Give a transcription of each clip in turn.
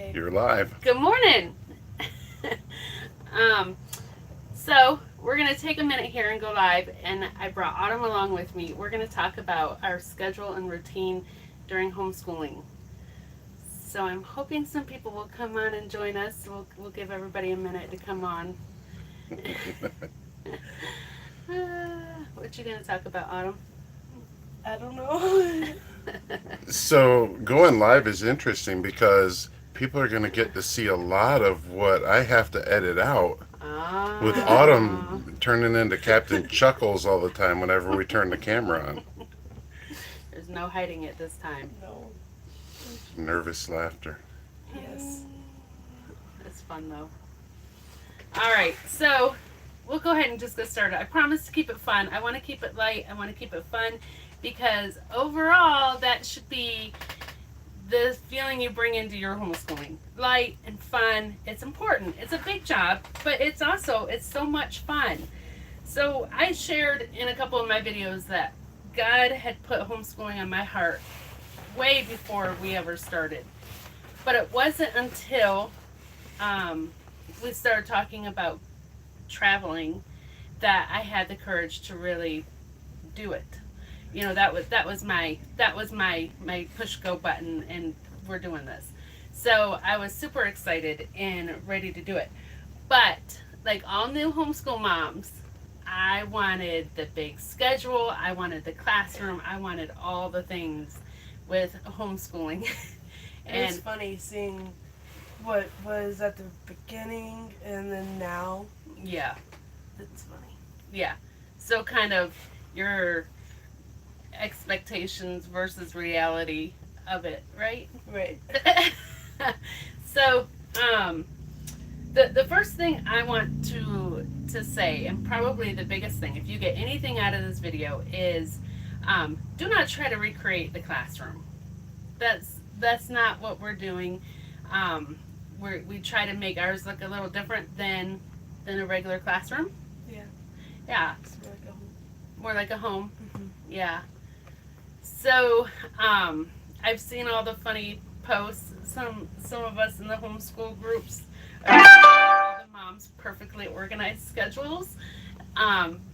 Okay. You're live. Good morning. So we're going to take a minute here and go live, and I brought Autumn along with me. We're going to talk about our schedule and routine during homeschooling. So I'm hoping some people will come on and join us. We'll give everybody a minute to come on. What you going to talk about, Autumn? I don't know. So going live is interesting because people are going to get to see a lot of what I have to edit out with Ah. Autumn turning into Captain Chuckles all the time whenever we turn the camera on. There's no hiding it this time. No. Nervous laughter. Yes. It's fun though. All right, so we'll go ahead and just get started. I promise to keep it fun. I want to keep it light. I want to keep it fun because overall that should be the feeling you bring into your homeschooling. Light and fun. It's important. It's a big job, but it's so much fun. So I shared in a couple of my videos that God had put homeschooling on my heart way before we ever started. But it wasn't until we started talking about traveling that I had the courage to really do it. You know, that was my push go button, and we're doing this. So I was super excited and ready to do it. But like all new homeschool moms, I wanted the big schedule, I wanted the classroom, I wanted all the things with homeschooling. And it's And funny seeing what was at the beginning and then now. yeah, It's funny. yeah. So kind of your expectations versus reality of it, right? Right. So, the first thing I want to say, and probably the biggest thing, if you get anything out of this video, is do not try to recreate the classroom. That's not what we're doing. We try to make ours look a little different than a regular classroom. Yeah. Yeah, It's like a whole. more like a home. Mhm. Yeah. So, I've seen all the funny posts. Some of us in the homeschool groups are the moms perfectly organized schedules.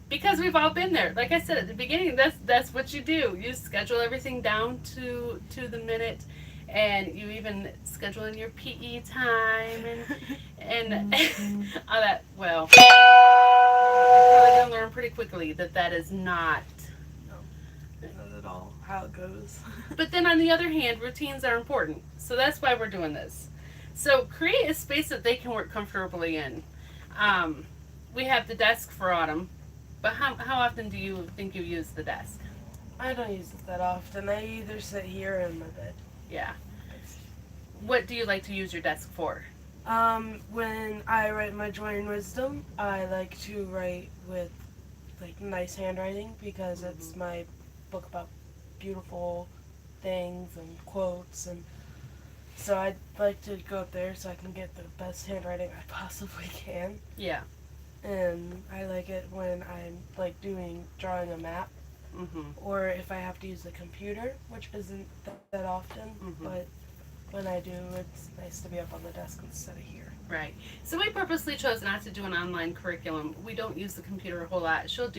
Because we've all been there. Like I said at the beginning, that's what you do. You schedule everything down to the minute, and you even schedule in your PE time and all that. Well, you're probably gonna learn pretty quickly that is not. Not at all how it goes. But then on the other hand, routines are important. So that's why we're doing this. So create a space that they can work comfortably in. We have the desk for Autumn, but how often do you think you use the desk? I don't use it that often. I either sit here or in my bed. Yeah. What do you like to use your desk for? When I write my Joy and Wisdom, I like to write with like nice handwriting because it's my book about beautiful things and quotes, and so I'd like to go up there so I can get the best handwriting I possibly can. Yeah. And I like it when I'm like drawing a map, Mhm. or if I have to use the computer, which isn't that often, but when I do, it's nice to be up on the desk instead of here. Right. So we purposely chose not to do an online curriculum. We don't use the computer a whole lot. She'll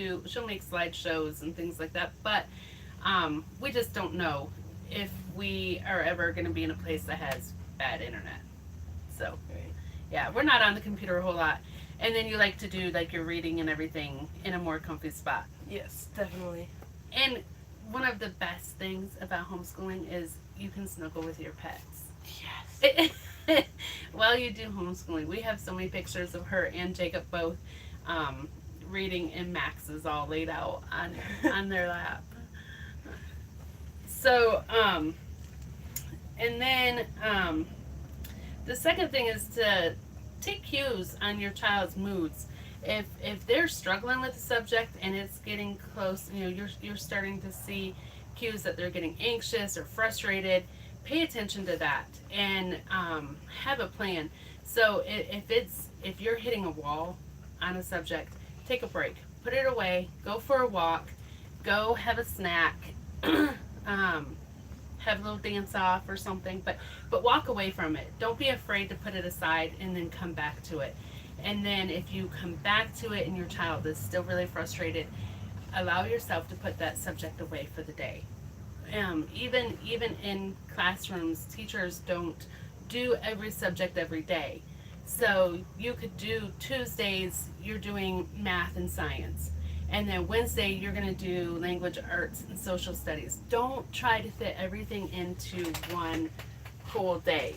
make slideshows and things like that, but we just don't know if we are ever going to be in a place that has bad internet. So Right. yeah, we're not on the computer a whole lot. And then you like to do like your reading and everything in a more comfy spot. Yes, definitely. And one of the best things about homeschooling is you can snuggle with your pets. Yes. While you do homeschooling, we have so many pictures of her and Jacob both reading, and Max is all laid out on their lap. So, and then the second thing is to take cues on your child's moods. If they're struggling with the subject and it's getting close, you're starting to see cues that they're getting anxious or frustrated. Pay attention to that and have a plan. So if you're hitting a wall on a subject, take a break, put it away, go for a walk, go have a snack, have a little dance off or something, but walk away from it. Don't be afraid to put it aside and then come back to it. And then if you come back to it and your child is still really frustrated, allow yourself to put that subject away for the day. Even in classrooms, teachers don't do every subject every day. So you could do Tuesdays, you're doing math and science. And then Wednesday, you're going to do language arts and social studies. Don't try to fit everything into one whole day.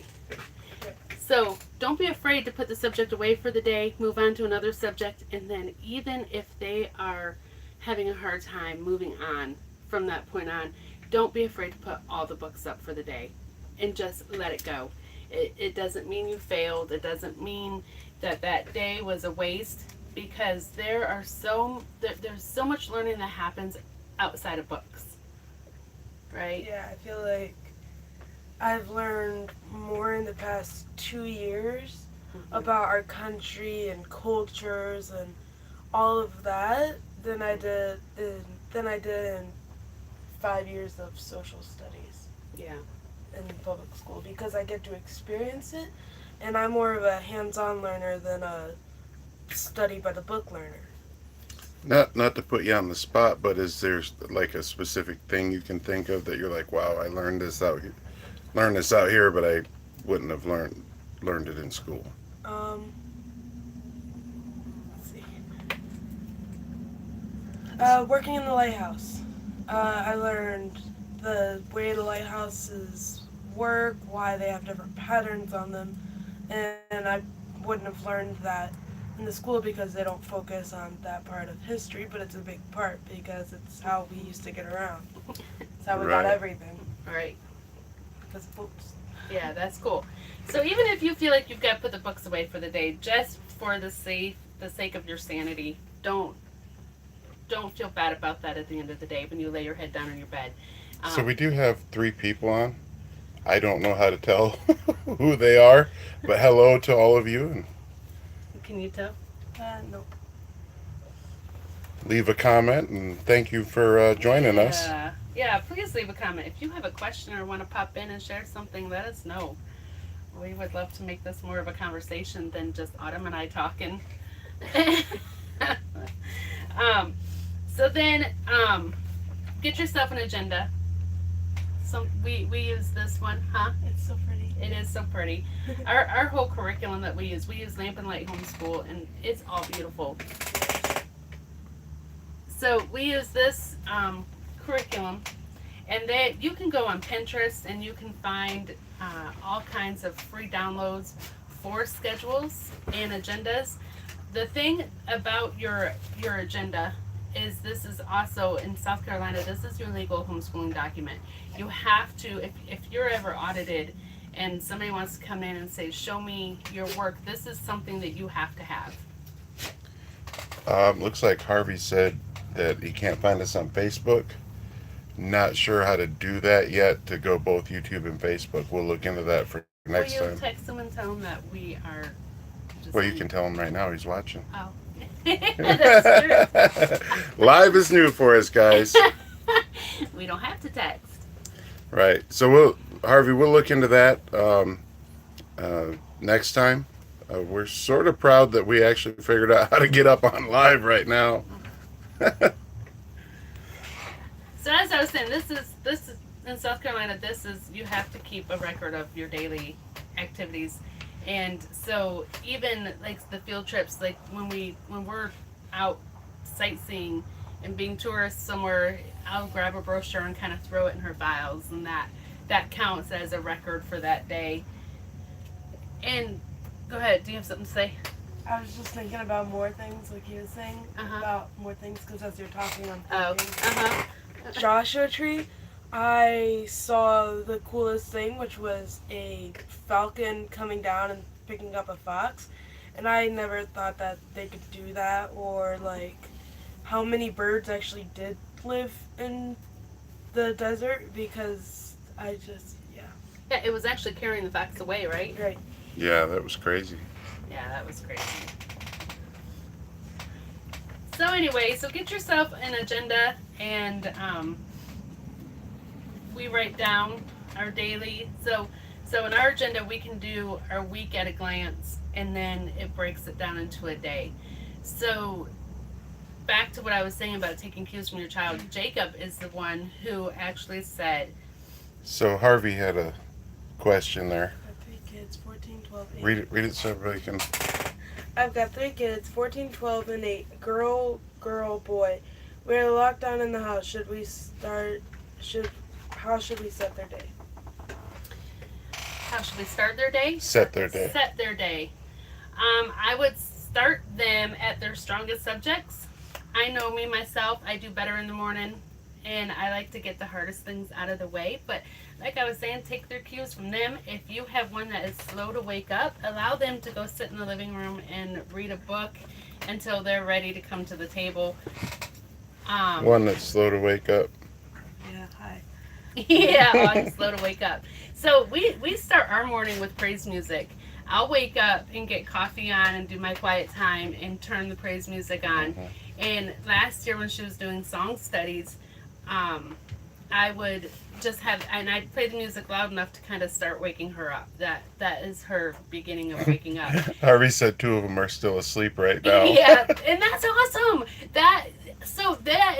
So don't be afraid to put the subject away for the day, move on to another subject, and then even if they are having a hard time moving on from that point on, don't be afraid to put all the books up for the day and just let it go. It doesn't mean you failed. It doesn't mean that that day was a waste, because there's so much learning that happens outside of books, right? Yeah, I feel like I've learned more in the past 2 years about our country and cultures and all of that than I did in 5 years of social studies. Yeah. In public school, because I get to experience it, and I'm more of a hands-on learner than a study by the book learner. Not to put you on the spot, but is there like a specific thing you can think of that you're like, wow, I learned this out here, but I wouldn't have learned it in school? Let's see. Working in the lighthouse, I learned the way the lighthouses work, why they have different patterns on them, and I wouldn't have learned that in the school because they don't focus on that part of history, but it's a big part because it's how we used to get around. It's how we got Right. everything. Right. Because of books. Yeah, that's cool. So even if you feel like you've got to put the books away for the day, just for the sake of your sanity, don't feel bad about that at the end of the day when you lay your head down on your bed. So we do have 3 people on. I don't know how to tell who they are, but hello to all of you, and Can you tell? No. leave a comment, and thank you for joining us. Yeah, please leave a comment. If you have a question or want to pop in and share something, let us know. We would love to make this more of a conversation than just Autumn and I talking. So then, get yourself an agenda. We use this one, huh? It's so pretty. It is so pretty. Our whole curriculum that we use Lamp and Light Homeschool, and it's all beautiful. So we use this curriculum, and you can go on Pinterest and you can find all kinds of free downloads for schedules and agendas. The thing about your agenda is this is also in South Carolina, this is your legal homeschooling document. You have to, if you're ever audited and somebody wants to come in and say, show me your work, this is something that you have to have. Looks like Harvey said that he can't find us on Facebook. Not sure how to do that yet, to go both YouTube and Facebook. We'll look into that for next Will you time. text them and tell them that we are just... Well, you can tell him right now, he's watching. Oh. That's true. Live is new for us, guys. We don't have to text. Right. So Harvey, we'll look into that next time. We're sort of proud that we actually figured out how to get up on live right now. So as I was saying, this is in South Carolina. You have to keep a record of your daily activities, and so even like the field trips, like when we're out sightseeing and being tourists somewhere, I'll grab a brochure and kind of throw it in her files, and that counts as a record for that day. And go ahead, do you have something to say? I was just thinking about more things, like you were saying, about more things, because as you're talking, I'm thinking. Joshua Tree, I saw the coolest thing, which was a falcon coming down and picking up a fox, and I never thought that they could do that, or like how many birds actually did live in the desert, because I just, Yeah, it was actually carrying the fox away, right? Right. Yeah, that was crazy. Yeah, that was crazy. So anyway, so get yourself an agenda, and we write down our daily. So in our agenda, we can do our week at a glance, and then it breaks it down into a day. So back to what I was saying about taking cues from your child, Jacob is the one who actually said, So Harvey had a question there. I have 3 kids, 14, 12, 8. Read it so everybody can. I've got 3 kids, 14, 12, and 8. Girl, boy. We're locked down in the house. How should we set their day? how should we start their day? Set their day. Set their day. I would start them at their strongest subjects. I know me myself, I do better in the morning, and I like to get the hardest things out of the way. But like I was saying, take their cues from them. If you have one that is slow to wake up, allow them to go sit in the living room and read a book until they're ready to come to the table. One that's slow to wake up. Yeah, hi. Yeah, I'm slow to wake up. So we start our morning with praise music. I'll wake up and get coffee on and do my quiet time and turn the praise music on. Mhm. And last year when she was doing song studies, I would just and I'd play the music loud enough to kind of start waking her up. That is her beginning of waking up. Harvey said 2 of them are still asleep right now. Yeah, and that's awesome. That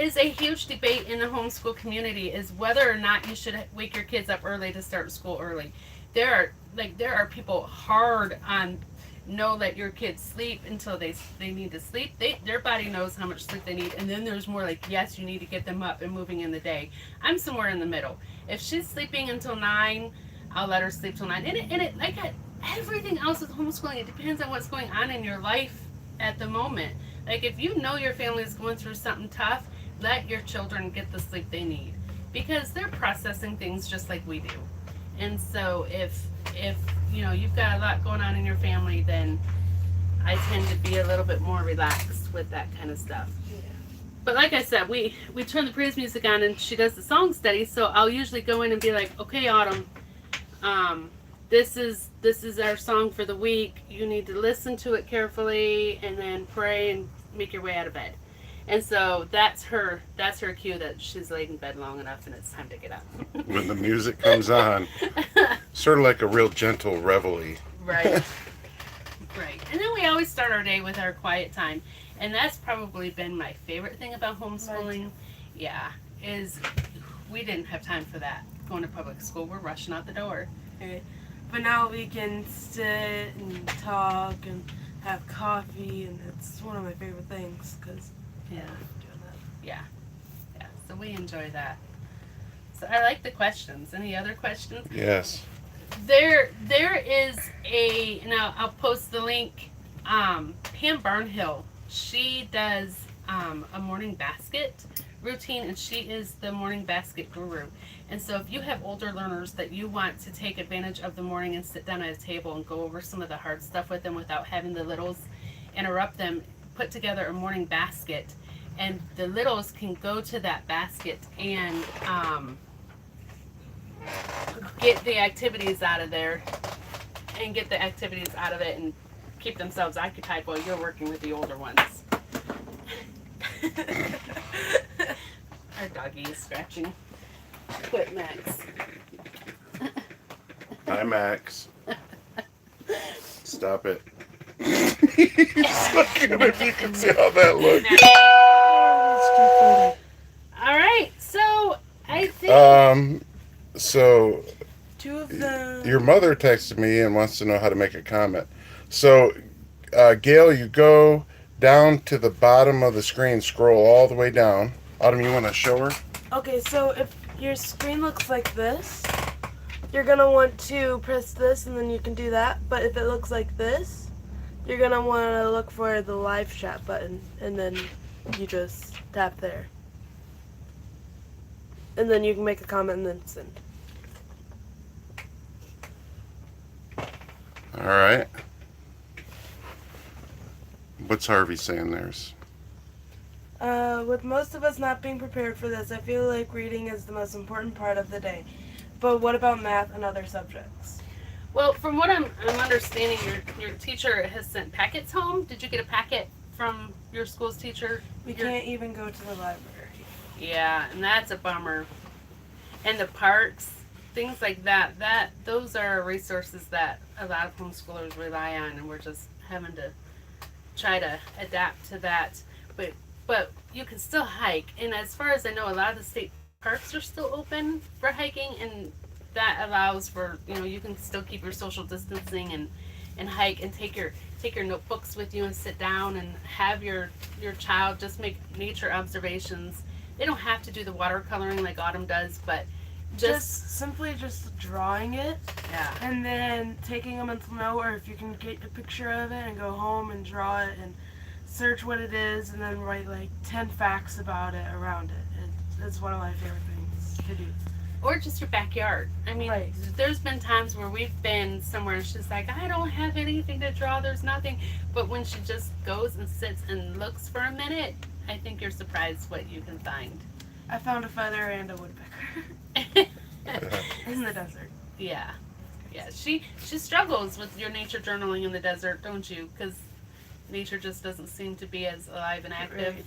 is a huge debate in the homeschool community, is whether or not you should wake your kids up early to start school early. There are people hard on no, let your kids sleep until they need to sleep. Their body knows how much sleep they need, and then there's more like, yes, you need to get them up and moving in the day. I'm somewhere in the middle. If she's sleeping until 9, I'll let her sleep till 9. And it like everything else with homeschooling, it depends on what's going on in your life at the moment. Like if you know your family is going through something tough, let your children get the sleep they need, because they're processing things just like we do. And so if you know you've got a lot going on in your family, then I tend to be a little bit more relaxed with that kind of stuff. Yeah. But like I said, we turn the praise music on and she does the song study, so I'll usually go in and be like, okay, Autumn, this is our song for the week. You need to listen to it carefully and then pray and make your way out of bed. And so that's her cue that she's laid in bed long enough and it's time to get up. When the music comes on, sort of like a real gentle reveille. Right. Right. And then we always start our day with our quiet time. And that's probably been my favorite thing about homeschooling. Yeah. Is we didn't have time for that. Going to public school, we're rushing out the door. Okay. But now we can sit and talk and have coffee, and it's one of my favorite things because Yeah. doing that. Yeah. Yeah. So we enjoy that. So I like the questions. Any other questions? Yes. There is and I'll post the link. Pam Barnhill, she does a morning basket routine, and she is the morning basket guru. And so if you have older learners that you want to take advantage of the morning and sit down at a table and go over some of the hard stuff with them without having the littles interrupt them, put together a morning basket, and the littles can go to that basket and get the activities out of there and get the activities out of it and keep themselves occupied while you're working with the older ones. Our doggy is scratching. Quit, Max. Hi, Max. Stop it. He's looking at if you can see how that looks. All right, so I think So 2 of them. your mother texted me and wants to know how to make a comment. So, Gail, you go down to the bottom of the screen, scroll all the way down. Autumn, you want to show her? Okay, so if your screen looks like this, you're gonna want to press this, and then you can do that. But if it looks like this, you're gonna want to look for the live chat button, and then you just tap there. And then you can make a comment and then send. All right. What's Harvey saying there's? With most of us not being prepared for this, I feel like reading is the most important part of the day. But what about math and other subjects? well, from what I'm understanding, your teacher has sent packets home. Did you get a packet from your school's teacher? We can't even go to the library. Yeah, and that's a bummer. And the parks, things like that, those are resources that a lot of homeschoolers rely on, and we're just having to try to adapt to that. But you can still hike, and as far as I know, a lot of the state parks are still open for hiking, and that allows for, you can still keep your social distancing and hike and take your notebooks with you and sit down and have your child just make nature observations. They don't have to do the watercoloring like Autumn does, but just simply just drawing it, yeah, and then taking a mental note, or if you can get a picture of it and go home and draw it and search what it is, and then write like 10 facts about it around it. It's one of my favorite things to do. or just your backyard. I mean, Right. there's been times where we've been somewhere and she's like, I don't have anything to draw, there's nothing. But when she just goes and sits and looks for a minute, I think you're surprised what you can find. I found a feather and a woodpecker in the desert. Yeah. Yeah, she struggles with your nature journaling in the desert, don't you? Because nature just doesn't seem to be as alive and active. Right.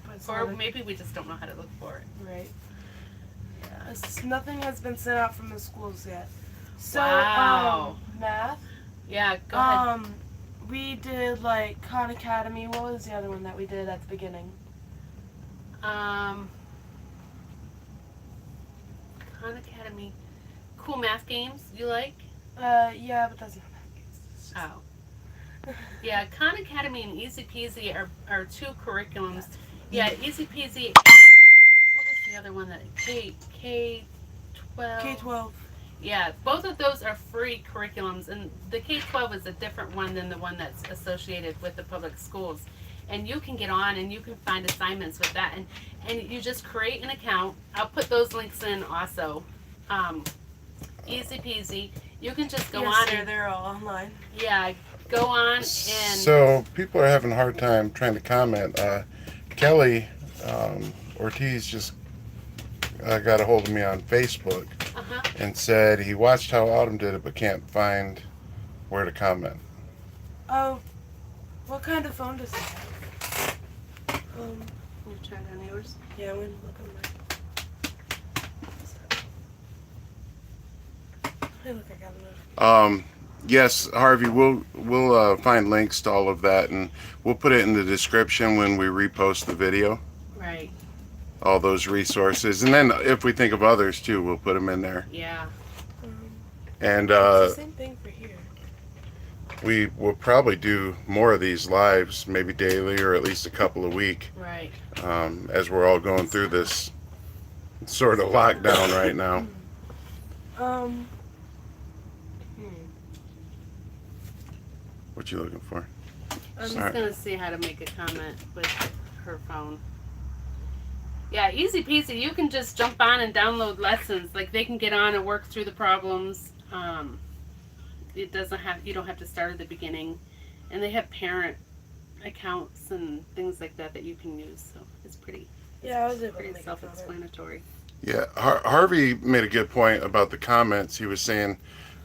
But it's Or not maybe we just don't know how to look for it. right. Yeah. Nothing has been sent out from the schools yet. So, Wow. Math. Yeah, go ahead. We did like Khan Academy. What was the other one that we did at the beginning? Khan Academy. Cool math games you like? Yeah, but that's not math games. Oh. Yeah, Khan Academy and Easy Peasy are two curriculums. Yeah, Easy Peasy. What was the other one that K-12? K-12. Yeah, both of those are free curriculums, and the K-12 is a different one than the one that's associated with the public schools. And you can get on and you can find assignments with that, and you just create an account. I'll put those links in also. Easy peasy. You can just go on and they're all online. yeah, go on and So people are having a hard time trying to comment. Kelly Ortiz just got a hold of me on Facebook and said he watched how Autumn did it but can't find where to comment. Oh, what kind of phone does he have? you try it on yours. Yeah, I'm gonna look on mine. Hey, look, I got a notification. Yes, Harvey, we'll find links to all of that, and we'll put it in the description when we repost the video. Right. All those resources, and then if we think of others too, we'll put them in there. Yeah. And It's the same thing for here. we will probably do more of these lives, maybe daily or at least a couple a week, Right. as we're all going through this sort of lockdown right now. What you looking for? I'm just Sorry. gonna see how to make a comment with her phone. Yeah, easy peasy. You can just jump on and download lessons. Like they can get on and work through the problems. It doesn't have, you don't have to start at the beginning, and they have parent accounts and things like that that you can use. So it's pretty. Yeah, I was able to Pretty make a comment. self-explanatory. Yeah, Harvey made a good point about the comments. He was saying,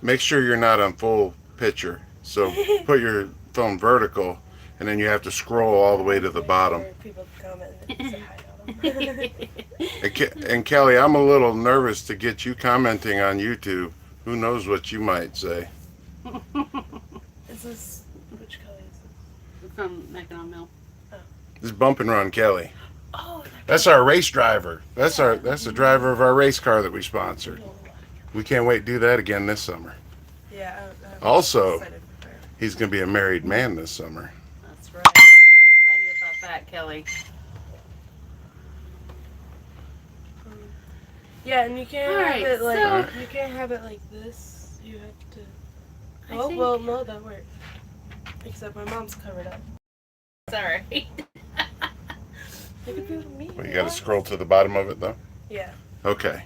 make sure you're not on full picture. So put your phone vertical, and then you have to scroll all the way to the bottom. People comment and say hi to them. And Kelly, I'm a little nervous to get you commenting on YouTube. Who knows what you might say? Is this, which color is this? From Mackinac Mill. This is Bump and Run Kelly. Oh, That's our race driver. That's the driver of our race car that we sponsored. We can't wait to do that again this summer. yeah. I'm Also, excited for her. he's going to be a married man this summer. That's right. We're excited about that, Kelly. Yeah, and you can't All have right, it like so- you can't have it like this. You have to. I Oh think- well, no, that worked. Except my mom's covered up. Sorry. Look at me. Well, you got to scroll to the bottom of it, though? Yeah. Okay.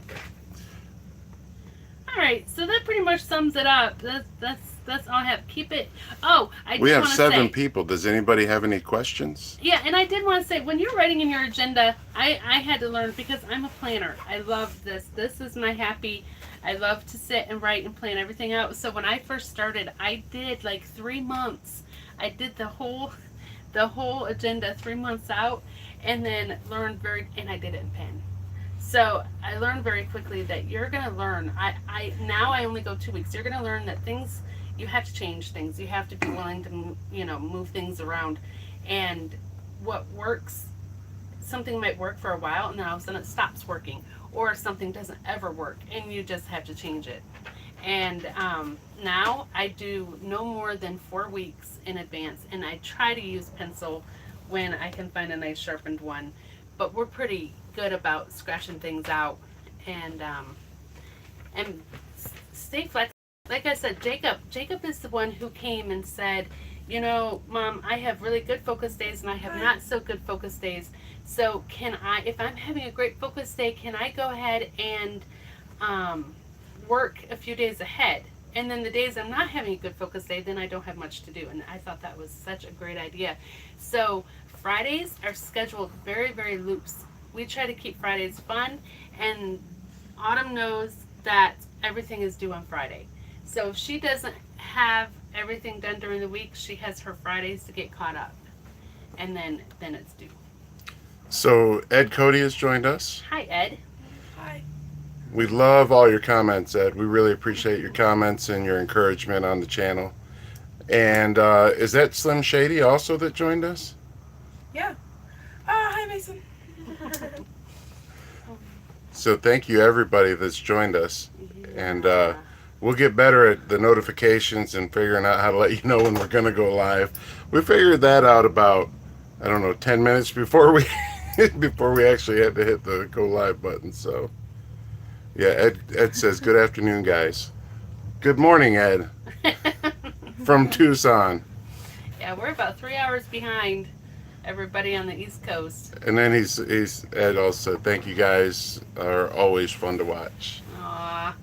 All right, so that pretty much sums it up. That's all I have. Keep it. Oh, I We did have want to 7 say. people. Does anybody have any questions? Yeah, and I did want to say, when you're writing in your agenda, I had to learn, because I'm a planner. I love this. This is my happy. I love to sit and write and plan everything out. So when I first started, I did like 3 months. I did the whole agenda 3 months out, and then learned and I did it in pen. So I learned very quickly that you're going to learn. Now I only go 2 weeks. You're going to learn that things, you have to change things. You have to be willing to, move things around. And what works, something might work for a while and then all of a sudden it stops working. Or something doesn't ever work and you just have to change it. And now I do no more than 4 weeks in advance. And I try to use pencil when I can find a nice sharpened one. But we're pretty good about scratching things out and stay flexible. Like I said, Jacob is the one who came and said, Mom, I have really good focus days and I have not so good focus days. So if I'm having a great focus day, can I go ahead and work a few days ahead? And then the days I'm not having a good focus day, then I don't have much to do. And I thought that was such a great idea. So Fridays are scheduled very, very loose. We try to keep Fridays fun, and Autumn knows that everything is due on Friday. So if she doesn't have everything done during the week, she has her Fridays to get caught up, and then it's due. So Ed Cody has joined us. Hi, Ed. Hi. We love all your comments, Ed. We really appreciate your comments and your encouragement on the channel. And is that Slim Shady also that joined us? Yeah. Hi, Mason. So thank you everybody that's joined us. And we'll get better at the notifications and figuring out how to let you know when we're going to go live. We figured that out about, 10 minutes before we before we actually had to hit the go live button. So yeah, Ed says, good afternoon, guys. Good morning, Ed. From Tucson. Yeah, we're about 3 hours behind everybody on the East Coast. And then Ed also said, thank you guys, are always fun to watch. Aw,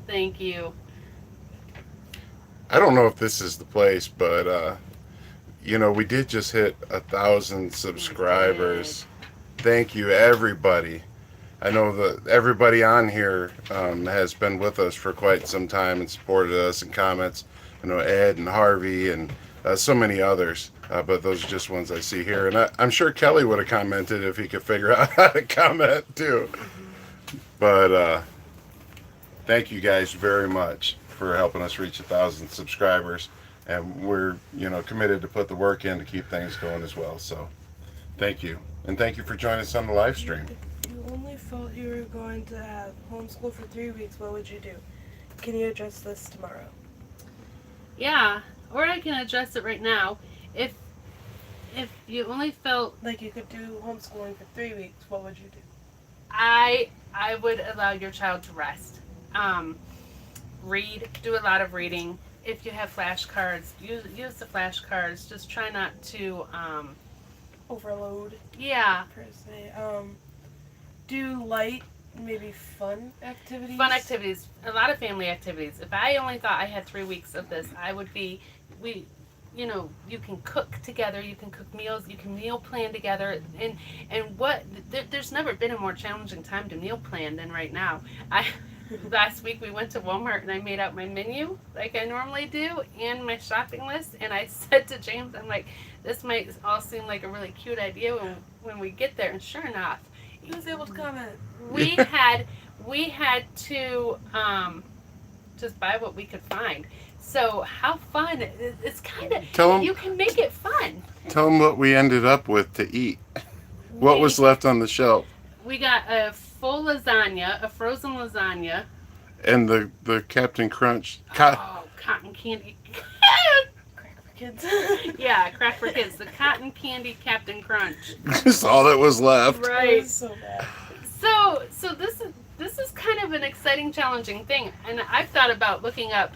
thank you. I don't know if this is the place, but we did just hit 1,000 subscribers. Thank you, everybody. I know that everybody on here has been with us for quite some time and supported us in comments. Ed and Harvey and so many others, but those are just ones I see here. And I'm sure Kelly would have commented if he could figure out how to comment too. But thank you guys very much for helping us reach 1,000 subscribers. And we're, committed to put the work in to keep things going as well. So thank you. And thank you for joining us on the live stream. If you only felt you were going to have homeschool for 3 weeks, what would you do? Can you address this tomorrow? Yeah, or I can address it right now. If you only felt like you could do homeschooling for 3 weeks, what would you do? I would allow your child to rest. Read, do a lot of reading. If you have flashcards, use the flashcards. Just try not to overload. Yeah. Per se. Do light, maybe fun activities. Fun activities. A lot of family activities. If I only thought I had 3 weeks of this, I would be. You can cook together. You can cook meals. You can meal plan together. There's never been a more challenging time to meal plan than right now. Last week we went to Walmart and I made out my menu like I normally do and my shopping list, and I said to James, I'm like, this might all seem like a really cute idea when we get there, and sure enough, he was able to comment. We had to just buy what we could find. So how fun. It's kind of, you can make it fun. Tell them what we ended up with to eat. What was left on the shelf? We got a full lasagna, a frozen lasagna. And the Captain Crunch. Cotton candy. Crack for kids. Yeah, crack for kids. The cotton candy Captain Crunch. That's all that was left. Right. So bad. So this is kind of an exciting, challenging thing. And I've thought about looking up,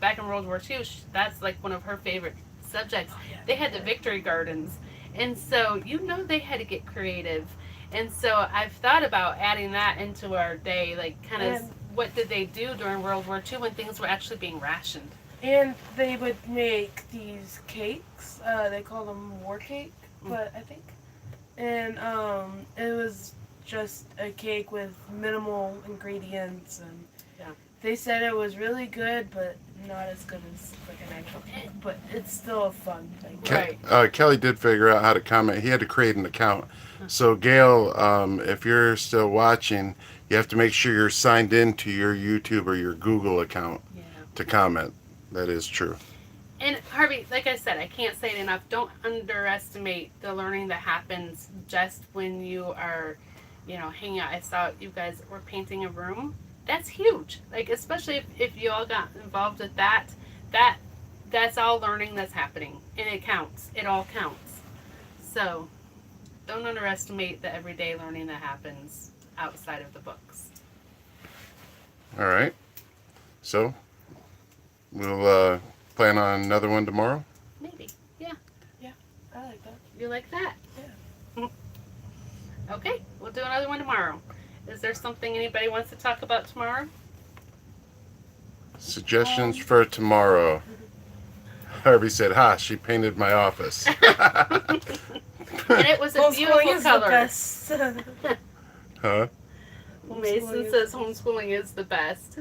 back in World War II, that's like one of her favorite subjects. Oh, yeah. They had the victory gardens. And so, they had to get creative. And so I've thought about adding that into our day, like kind of what did they do during World War II when things were actually being rationed. And they would make these cakes. They call them war cake, but I think. And it was just a cake with minimal ingredients and they said it was really good, but not as good as like an actual book. But it's still a fun thing. Right. Kelly did figure out how to comment. He had to create an account. So Gail, if you're still watching, you have to make sure you're signed into your YouTube or your Google account Yeah. to comment. That is true. And Harvey, like I said, I can't say it enough. Don't underestimate the learning that happens just when you are, hanging out. I saw you guys were painting a room. That's huge. Like, especially if you all got involved with that, that's all learning that's happening. And it counts. It all counts. So don't underestimate the everyday learning that happens outside of the books. All right. So we'll plan on another one tomorrow. Maybe. Yeah. I like that. You like that? Yeah. Okay. We'll do another one tomorrow. Is there something anybody wants to talk about tomorrow? Suggestions for tomorrow. Harvey said, "Ha! She painted my office." And it was a Homeschooling beautiful is the color. best. Huh? Mason says homeschooling is the best.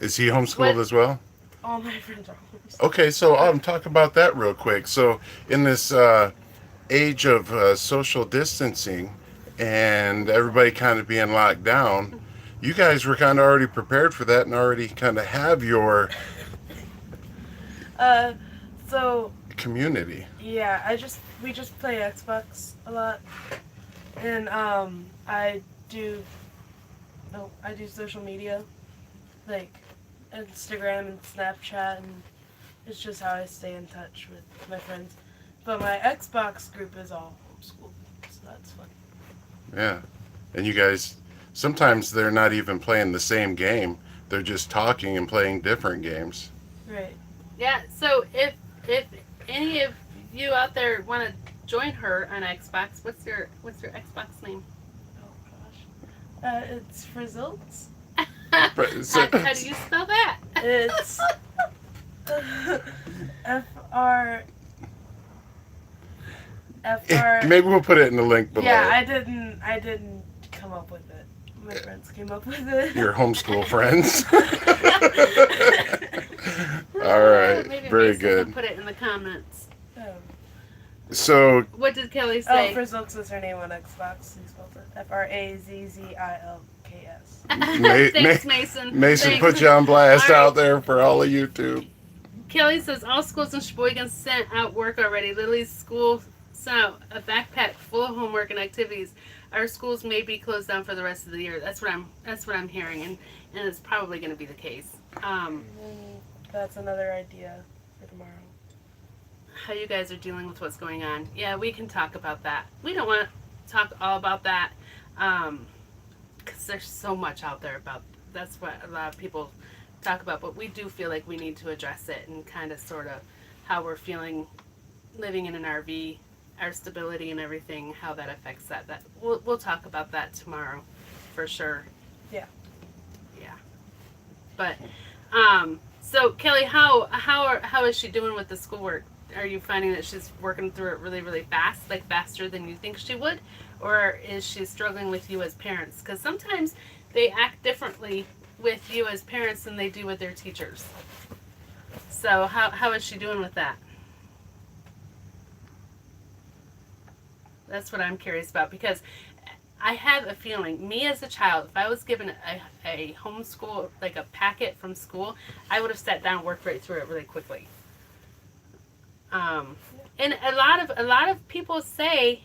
Is he homeschooled as well? All my friends are homeschooled. Okay, so talk about that real quick. So in this age of social distancing and everybody kind of being locked down, you guys were kind of already prepared for that and already kind of have your So community. yeah, we just play Xbox a lot, and I do social media, like Instagram and Snapchat, and it's just how I stay in touch with my friends. But my Xbox group is all homeschooled, so that's fun. Yeah. And you guys, sometimes they're not even playing the same game. They're just talking and playing different games. Right. Yeah, so if any of you out there want to join her on Xbox, what's your Xbox name? Oh gosh. It's Frizzles. How do you spell that? It's FR. Maybe we'll put it in the link below. Yeah, I didn't come up with it. My friends came up with it. Your homeschool friends. All right, Maybe very Mason good. will put it in the comments. So, What did Kelly say? Frizzles is her name on Xbox. He spelled it Frazzilks. Thanks, Mason. Mason Thanks. put you on blast All right. out there for all of YouTube. Kelly says all schools in Sheboygan sent out work already. Lily's school sent out a backpack full of homework and activities. Our schools may be closed down for the rest of the year. That's what I'm hearing, and it's probably going to be the case. That's another idea for tomorrow. How you guys are dealing with what's going on? Yeah, we can talk about that. We don't want to talk all about that because there's so much out there about. That's what a lot of people talk about, but we do feel like we need to address it and kind of sort of how we're feeling living in an RV, our stability and everything, how that affects that. We'll talk about that tomorrow for sure. Yeah. But so Kelly, how is she doing with the schoolwork? Are you finding that she's working through it really, really fast, like faster than you think she would? Or is she struggling with you as parents? Because sometimes they act differently with you as parents than they do with their teachers. So how is she doing with that? That's what I'm curious about, because I have a feeling, me as a child, if I was given a homeschool, like a packet from school, I would have sat down and worked right through it really quickly. And a lot of people say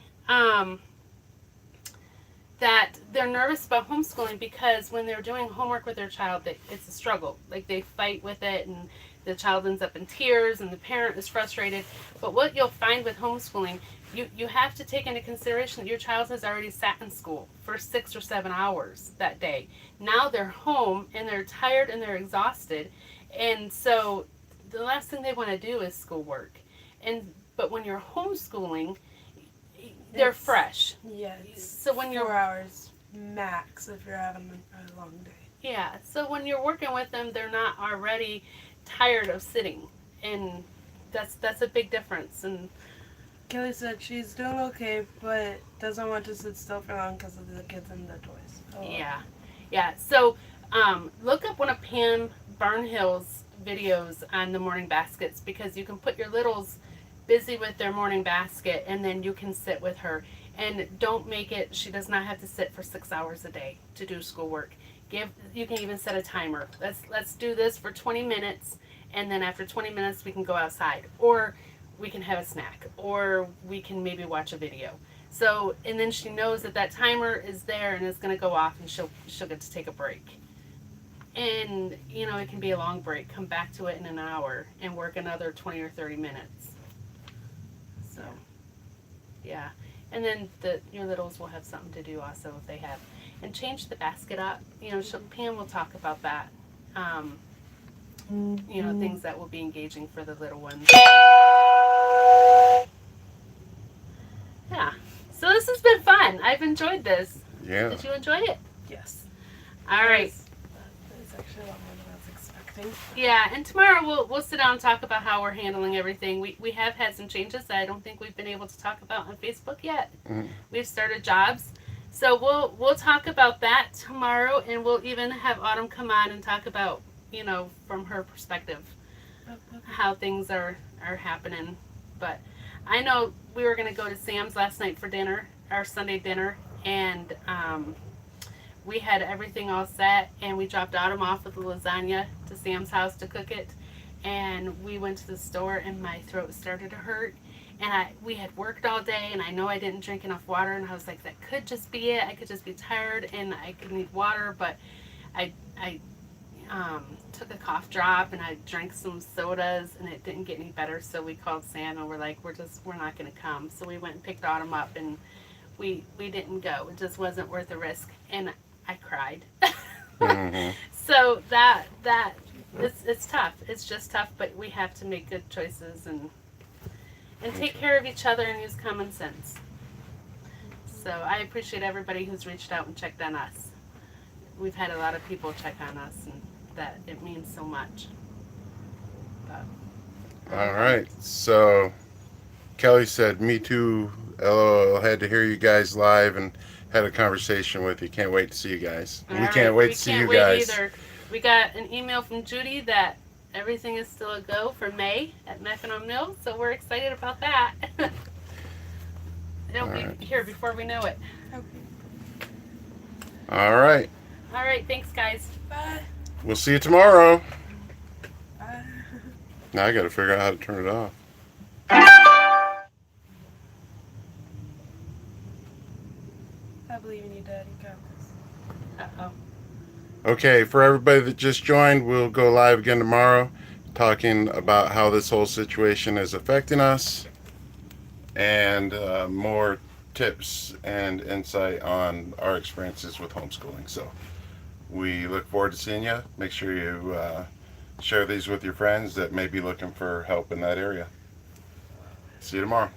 that they're nervous about homeschooling because when they're doing homework with their child, it's a struggle. Like they fight with it, and the child ends up in tears, and the parent is frustrated. But what you'll find with homeschooling, you have to take into consideration that your child has already sat in school for 6 or 7 hours that day. Now they're home and they're tired and they're exhausted, and so the last thing they want to do is schoolwork. But when you're homeschooling, they're fresh. Yeah. So when you're 4 hours max if you're having a long day. Yeah. So when you're working with them, they're not already tired of sitting, and that's a big difference. And Kelly said she's doing okay, but doesn't want to sit still for long because of the kids and the toys. Oh. yeah. So Look up one of Pam Barnhill's videos on the morning baskets, because you can put your littles busy with their morning basket, and then you can sit with her. And don't make it, she does not have to sit for 6 hours a day to do schoolwork. You can even set a timer. Let's do this for 20 minutes, and then after 20 minutes we can go outside, or we can have a snack, or we can maybe watch a video. So, and then she knows that that timer is there and it's going to go off, and she'll get to take a break. And it can be a long break. Come back to it in an hour and work another 20 or 30 minutes. So, yeah. And then your littles will have something to do also if they have. And change the basket up. Pam will talk about that. Things that will be engaging for the little ones. Yeah. So this has been fun. I've enjoyed this. Yeah. Did you enjoy it? Yes. All right. It's actually a lot more than I was expecting. Yeah, and tomorrow we'll sit down and talk about how we're handling everything. We have had some changes that I don't think we've been able to talk about on Facebook yet. Mm. We've started jobs. So we'll talk about that tomorrow, and we'll even have Autumn come on and talk about, from her perspective, how things are happening. But I know we were going to go to Sam's last night for dinner, our Sunday dinner, and we had everything all set, and we dropped Autumn off with the lasagna to Sam's house to cook it, and we went to the store, and my throat started to hurt, and we had worked all day, and I know I didn't drink enough water, and I was like, that could just be it. I could just be tired, and I could need water, but I took a cough drop, and I drank some sodas, and it didn't get any better, so we called Sam, and we're like, we're not going to come. So we went and picked Autumn up, and we didn't go. It just wasn't worth the risk, and I cried. Mm-hmm. So that it's tough. It's just tough, but we have to make good choices and take care of each other and use common sense. So I appreciate everybody who's reached out and checked on us. We've had a lot of people check on us, and that it means so much. But, All right. So Kelly said, "Me too. LOL. Had to hear you guys live and had a conversation with you. Can't wait to see you guys. We can't wait to see you guys." Either. We got an email from Judy that everything is still a go for May at Mackinac Mill, so we're excited about that. It'll be here before we know it. Okay. All right. All right, thanks, guys. Bye. We'll see you tomorrow. Bye. Now I got to figure out how to turn it off. I believe in you, Daddy. Go. Uh-oh. Okay, for everybody that just joined, we'll go live again tomorrow talking about how this whole situation is affecting us and more tips and insight on our experiences with homeschooling. So we look forward to seeing you. Make sure you share these with your friends that may be looking for help in that area. See you tomorrow.